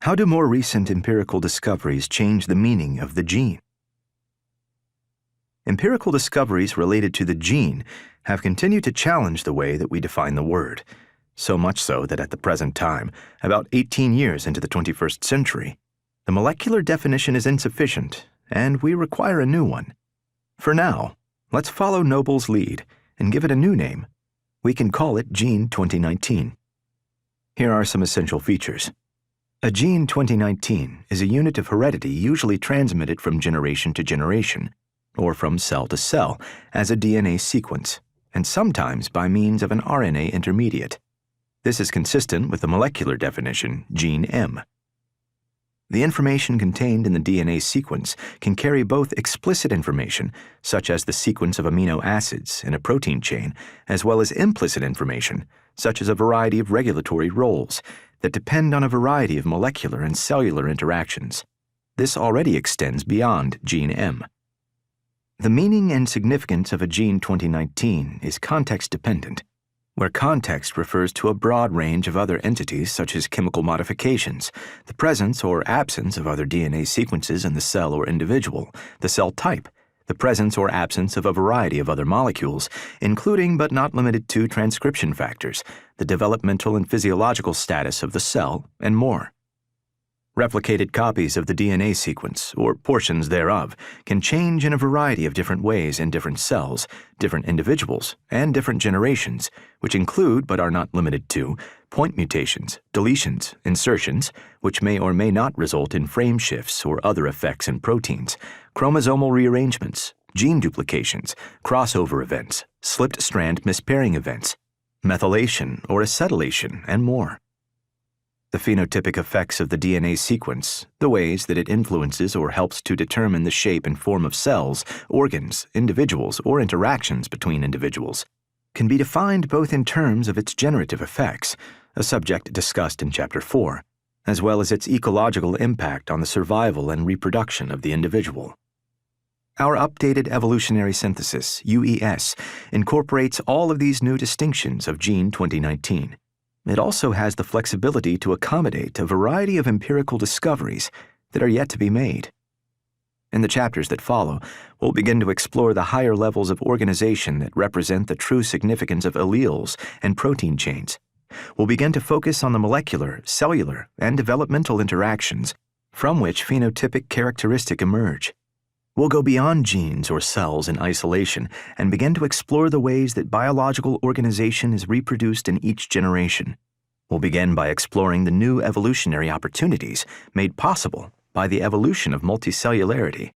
How do more recent empirical discoveries change the meaning of the gene? Empirical discoveries related to the gene have continued to challenge the way that we define the word, so much so that at the present time, about 18 years into the 21st century, the molecular definition is insufficient, and we require a new one. For now, let's follow Nobel's lead and give it a new name. We can call it Gene 2019. Here are some essential features. A gene 2019 is a unit of heredity usually transmitted from generation to generation, or from cell to cell, as a DNA sequence, and sometimes by means of an RNA intermediate. This is consistent with the molecular definition, geneM. The information contained in the DNA sequence can carry both explicit information, such as the sequence of amino acids in a protein chain, as well as implicit information, such as a variety of regulatory roles, that depend on a variety of molecular and cellular interactions. This already extends beyond geneM. The meaning and significance of a gene 2019 is context-dependent, where context refers to a broad range of other entities such as chemical modifications, the presence or absence of other DNA sequences in the cell or individual, the cell type, the presence or absence of a variety of other molecules, including but not limited to transcription factors, the developmental and physiological status of the cell, and more. Replicated copies of the DNA sequence, or portions thereof, can change in a variety of different ways in different cells, different individuals, and different generations, which include but are not limited to point mutations, deletions, insertions, which may or may not result in frameshifts or other effects in proteins, chromosomal rearrangements, gene duplications, crossover events, slipped-strand mispairing events, methylation or acetylation, and more. The phenotypic effects of the DNA sequence, the ways that it influences or helps to determine the shape and form of cells, organs, individuals, or interactions between individuals, can be defined both in terms of its generative effects, a subject discussed in Chapter 4, as well as its ecological impact on the survival and reproduction of the individual. Our updated evolutionary synthesis, UES, incorporates all of these new distinctions of Gene 2019. It also has the flexibility to accommodate a variety of empirical discoveries that are yet to be made. In the chapters that follow, we'll begin to explore the higher levels of organization that represent the true significance of alleles and protein chains. We'll begin to focus on the molecular, cellular, and developmental interactions from which phenotypic characteristics emerge. We'll go beyond genes or cells in isolation and begin to explore the ways that biological organization is reproduced in each generation. We'll begin by exploring the new evolutionary opportunities made possible by the evolution of multicellularity.